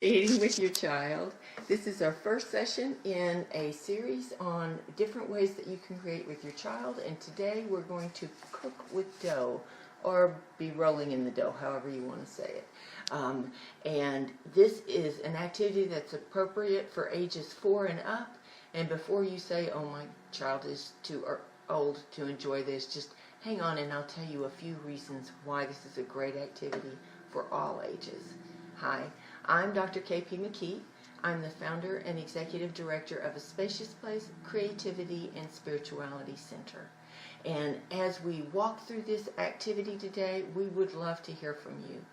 Eating with your child. This is our first session in a series on different ways that you can create with your child, and today we're going to cook with dough, or be rolling in the dough, however you want to say it. And this is an activity that's appropriate for ages 4 and up, and before you say, oh, my child is too old to enjoy this, just hang on and I'll tell you a few reasons why this is a great activity for all ages. Hi, I'm Dr. K.P. McKee. I'm the founder and executive director of a Spacious Place Creativity and Spirituality Center. And as we walk through this activity today, we would love to hear from you.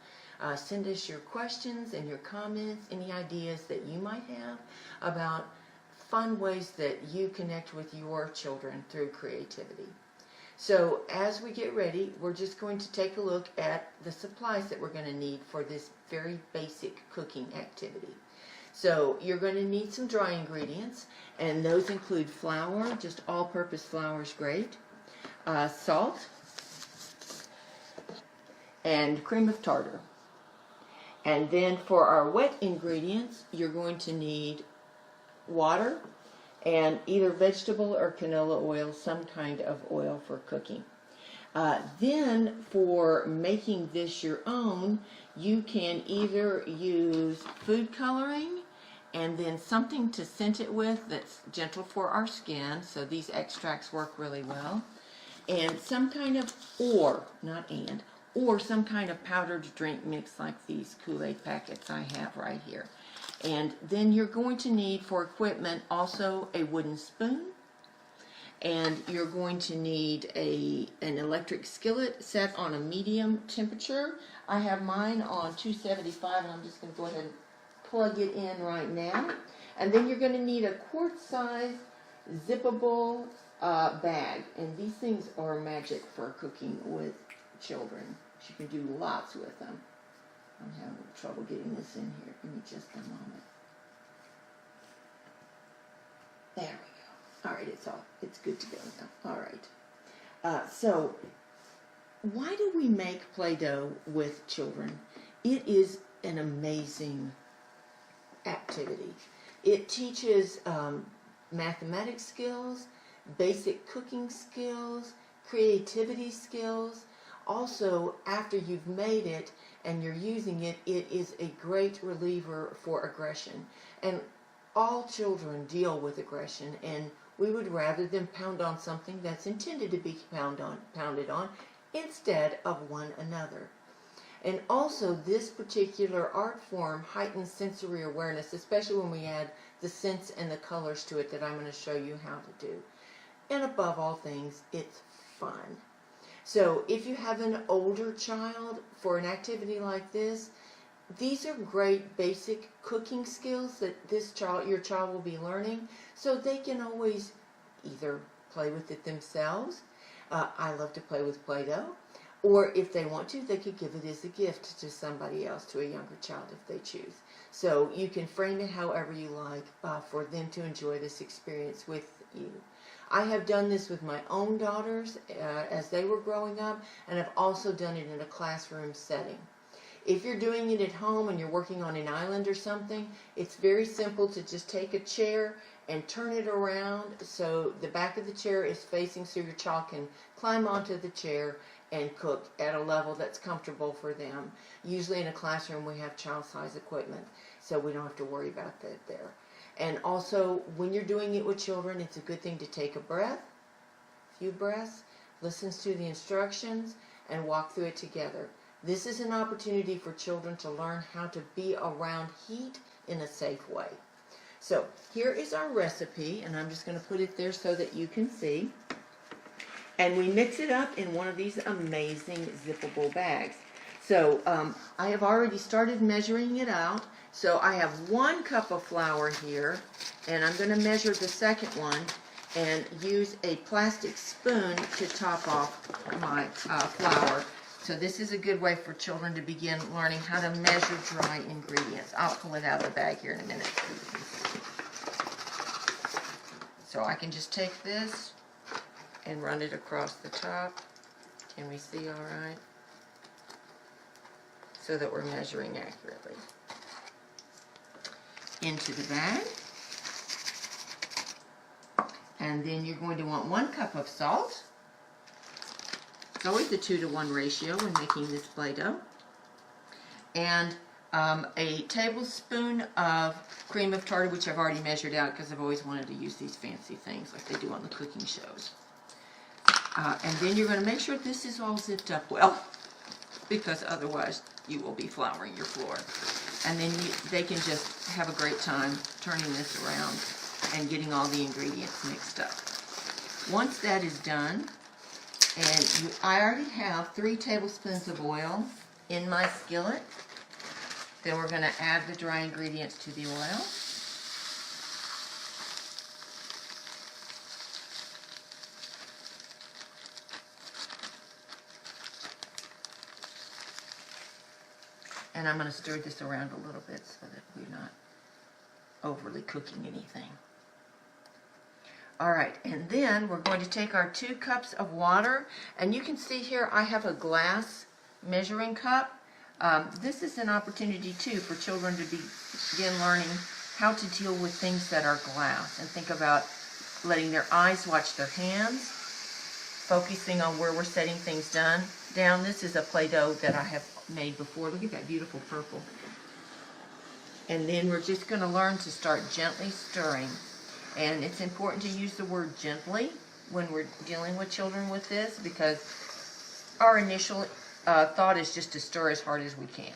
Send us your questions and your comments, any ideas that you might have about fun ways that you connect with your children through creativity. So as we get ready, we're just going to take a look at the supplies that we're going to need for this very basic cooking activity. So you're going to need some dry ingredients, and those include flour, just all-purpose flour is great, salt, and cream of tartar. And then for our wet ingredients, you're going to need water, and either vegetable or canola oil, some kind of oil for cooking. Then for making this your own, you can either use food coloring and then something to scent it with that's gentle for our skin, so these extracts work really well, and some kind of, or some kind of powdered drink mix like these Kool-Aid packets I have right here. And then you're going to need for equipment also a wooden spoon, and you're going to need an electric skillet set on a medium temperature. I have mine on 275, and I'm just going to go ahead and plug it in right now. And then you're going to need a quart-size zippable bag, and these things are magic for cooking with children. You can do lots with them. I'm having trouble getting this in here. Give me just a moment. There we go. All right, it's good to go now. All right. So why do we make Play-Doh with children? It is an amazing activity. It teaches mathematics skills, basic cooking skills, creativity skills. Also, after you've made it and you're using it, it is a great reliever for aggression. And all children deal with aggression, and we would rather them pound on something that's intended to be pounded on instead of one another. And also, this particular art form heightens sensory awareness, especially when we add the scents and the colors to it that I'm going to show you how to do. And above all things, it's fun. So if you have an older child for an activity like this, these are great basic cooking skills that your child will be learning, so they can always either play with it themselves. I love to play with Play-Doh, or if they want to, they could give it as a gift to somebody else, to a younger child if they choose. So you can frame it however you like for them to enjoy this experience with you. I have done this with my own daughters as they were growing up, and I've also done it in a classroom setting. If you're doing it at home and you're working on an island or something, it's very simple to just take a chair and turn it around so the back of the chair is facing so your child can climb onto the chair and cook at a level that's comfortable for them. Usually in a classroom we have child-size equipment, so we don't have to worry about that there. And also, when you're doing it with children, it's a good thing to take a few breaths, listens to the instructions, and walk through it together. This is an opportunity for children to learn how to be around heat in a safe way. So here is our recipe, and I'm just going to put it there so that you can see. And we mix it up in one of these amazing zippable bags. So I have already started measuring it out. So I have 1 cup of flour here, and I'm going to measure the second one and use a plastic spoon to top off my flour. So this is a good way for children to begin learning how to measure dry ingredients. I'll pull it out of the bag here in a minute. So I can just take this and run it across the top. Can we see all right? So that we're measuring accurately. into the bag. And then you're going to want 1 cup of salt. It's always a 2-to-1 ratio when making this Play-Doh. And a tablespoon of cream of tartar, which I've already measured out because I've always wanted to use these fancy things like they do on the cooking shows. And then you're going to make sure this is all zipped up well, because otherwise you will be flouring your floor. And then they can just have a great time turning this around and getting all the ingredients mixed up. Once that is done, and I already have 3 tablespoons of oil in my skillet, then we're going to add the dry ingredients to the oil. And I'm going to stir this around a little bit so that we're not overly cooking anything. Alright, and then we're going to take our 2 cups of water, and you can see here I have a glass measuring cup. This is an opportunity too for children to begin learning how to deal with things that are glass, and think about letting their eyes watch their hands, focusing on where we're setting things down. This is a Play-Doh that I have made before. Look at that beautiful purple. And then we're just going to learn to start gently stirring. And it's important to use the word gently when we're dealing with children with this, because our initial thought is just to stir as hard as we can.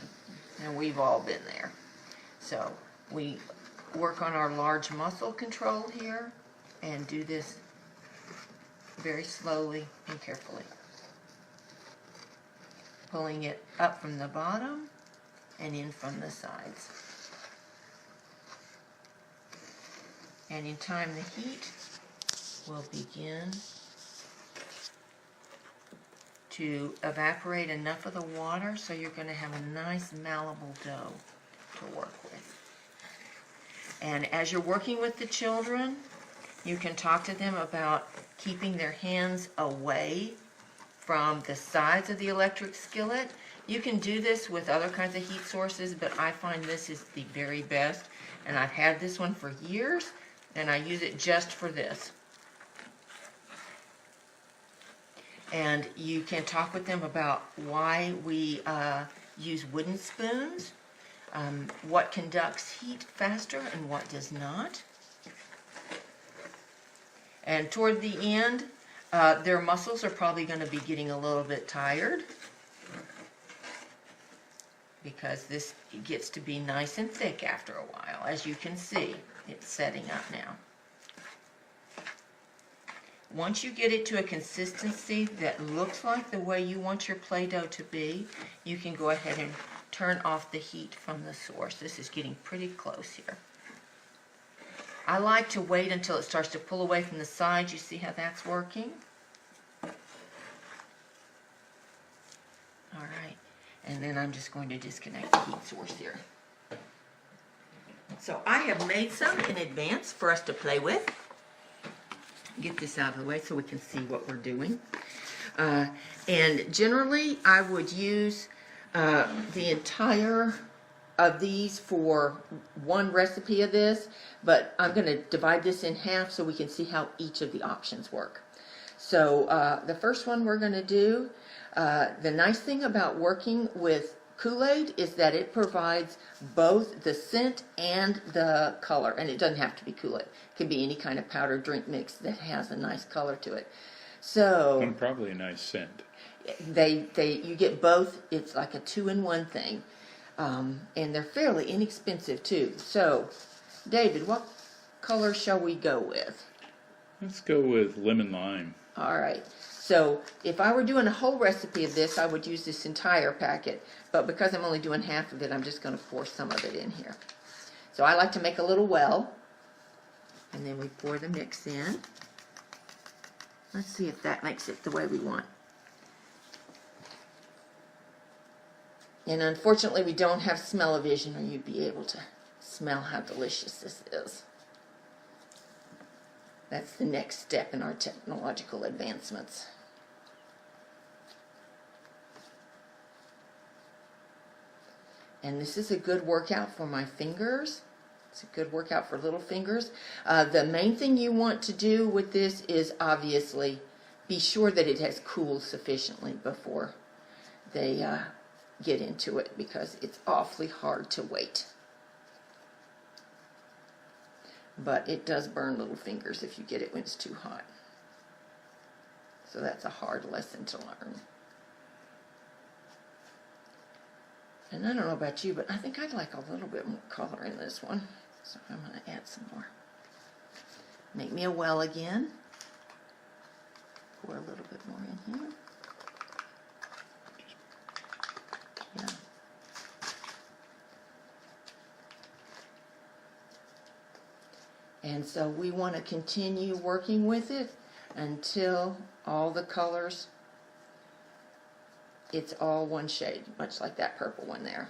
And we've all been there. So we work on our large muscle control here and do this very slowly and carefully. Pulling it up from the bottom and in from the sides. And in time, the heat will begin to evaporate enough of the water so you're going to have a nice malleable dough to work with. And as you're working with the children, you can talk to them about keeping their hands away from the sides of the electric skillet. You can do this with other kinds of heat sources, but I find this is the very best. And I've had this one for years, and I use it just for this. And you can talk with them about why we use wooden spoons, what conducts heat faster and what does not. And toward the end, their muscles are probably going to be getting a little bit tired, because this gets to be nice and thick after a while. As you can see, it's setting up now. Once you get it to a consistency that looks like the way you want your Play-Doh to be, you can go ahead and turn off the heat from the source. This is getting pretty close here. I like to wait until it starts to pull away from the sides. You see how that's working? Alright, and then I'm just going to disconnect the heat source here. So I have made some in advance for us to play with. Get this out of the way so we can see what we're doing. And generally I would use the entire of these for one recipe of this, but I'm going to divide this in half so we can see how each of the options work. So the first one we're going to do, the nice thing about working with Kool-Aid is that it provides both the scent and the color, and it doesn't have to be Kool-Aid. It can be any kind of powdered drink mix that has a nice color to it. So and probably a nice scent. You get both. It's like a 2-in-1 thing, and they're fairly inexpensive too. So, David, what color shall we go with? Let's go with lemon lime. All right. So if I were doing a whole recipe of this, I would use this entire packet. But because I'm only doing half of it, I'm just going to pour some of it in here. So I like to make a little well. And then we pour the mix in. Let's see if that makes it the way we want. And unfortunately, we don't have smell-o-vision, or you'd be able to smell how delicious this is. That's the next step in our technological advancements. And this is a good workout for my fingers, It's a good workout for little fingers. The main thing you want to do with this is obviously be sure that it has cooled sufficiently before they get into it, because it's awfully hard to wait. But it does burn little fingers if you get it when it's too hot. So that's a hard lesson to learn. And I don't know about you, but I think I'd like a little bit more color in this one. So I'm going to add some more. Make me a well again. Pour a little bit more in here. Yeah. And so we want to continue working with it until all the colors, it's all one shade, much like that purple one there.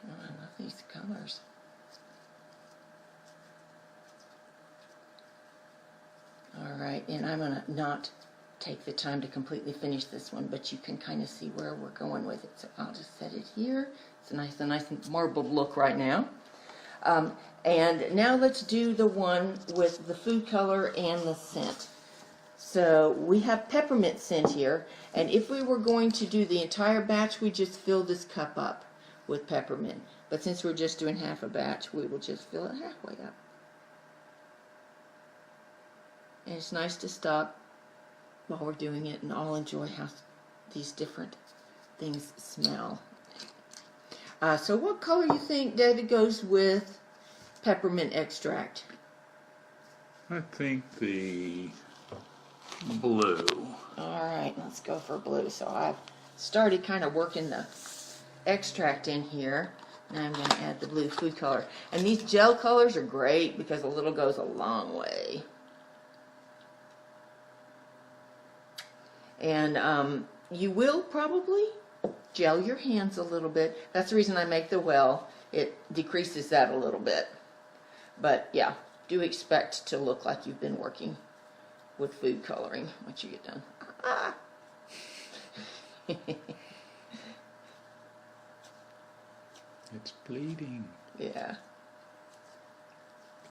Oh, I love these colors. Alright, and I'm going to not take the time to completely finish this one, but you can kind of see where we're going with it. So I'll just set it here. It's a nice marbled look right now. And now let's do the one with the food color and the scent. So we have peppermint scent here, and if we were going to do the entire batch, we just fill this cup up with peppermint. But since we're just doing half a batch, we will just fill it halfway up. And it's nice to stop while we're doing it and all enjoy how these different things smell. So what color you think, David, goes with peppermint extract? I think the blue. Alright, let's go for blue. So I've started kind of working the extract in here. Now I'm going to add the blue food color. And these gel colors are great because a little goes a long way. And you will probably gel your hands a little bit. That's the reason I make the well. It decreases that a little bit. But yeah, do expect to look like you've been working with food coloring once you get done. Ah. It's bleeding. Yeah.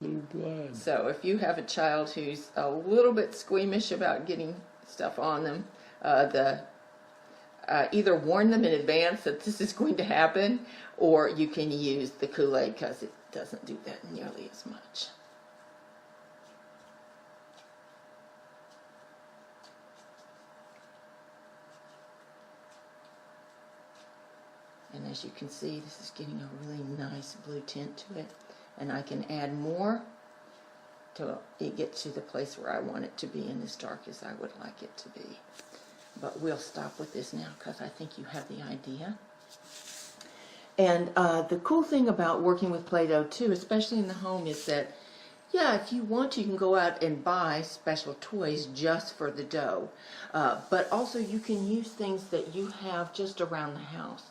Blue blood. So if you have a child who's a little bit squeamish about getting stuff on them, either warn them in advance that this is going to happen, or you can use the Kool-Aid because it doesn't do that nearly as much. And as you can see, this is getting a really nice blue tint to it. And I can add more till it gets to the place where I want it to be and as dark as I would like it to be. But we'll stop with this now because I think you have the idea. And the cool thing about working with Play-Doh too, especially in the home, is that, yeah, if you want to, you can go out and buy special toys just for the dough. But also you can use things that you have just around the house.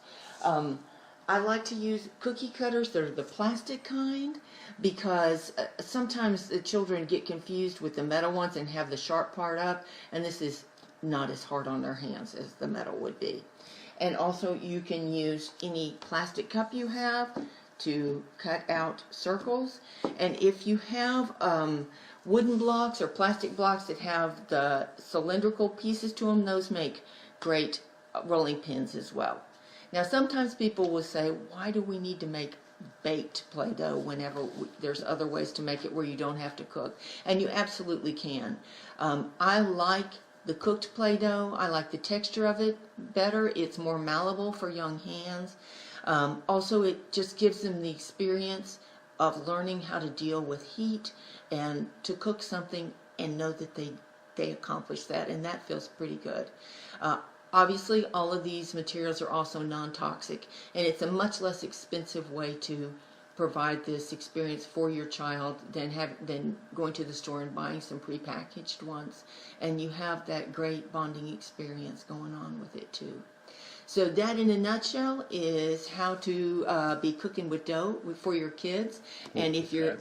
I like to use cookie cutters that are the plastic kind, because sometimes the children get confused with the metal ones and have the sharp part up, and this is not as hard on their hands as the metal would be. And also you can use any plastic cup you have to cut out circles. And if you have wooden blocks or plastic blocks that have the cylindrical pieces to them, those make great rolling pins as well. Now sometimes people will say, why do we need to make baked Play-Doh whenever there's other ways to make it where you don't have to cook? And you absolutely can. I like the cooked Play-Doh. I like the texture of it better. It's more malleable for young hands. Also, it just gives them the experience of learning how to deal with heat and to cook something and know that they accomplished that, and that feels pretty good. Obviously, all of these materials are also non-toxic, and it's a much less expensive way to provide this experience for your child than going to the store and buying some prepackaged ones. And you have that great bonding experience going on with it too. So that in a nutshell is how to be cooking with dough for your kids. And if you're,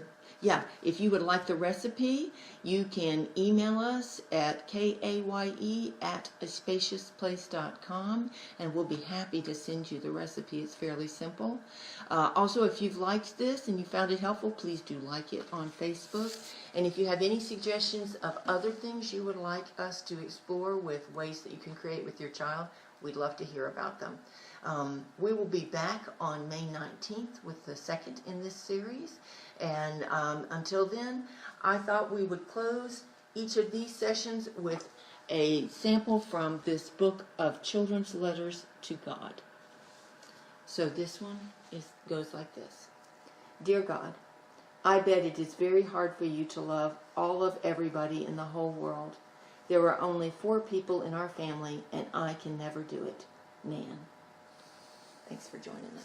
if you would like the recipe, you can email us at kaye@spaciousplace.com, and we'll be happy to send you the recipe. It's fairly simple. Also, if you've liked this and you found it helpful, please do like it on Facebook. And if you have any suggestions of other things you would like us to explore with ways that you can create with your child, we'd love to hear about them. We will be back on May 19th with the second in this series. And until then, I thought we would close each of these sessions with a sample from this book of children's letters to God. So this one goes like this. Dear God, I bet it is very hard for you to love all of everybody in the whole world. There are only 4 people in our family, and I can never do it. Nan. Thanks for joining us.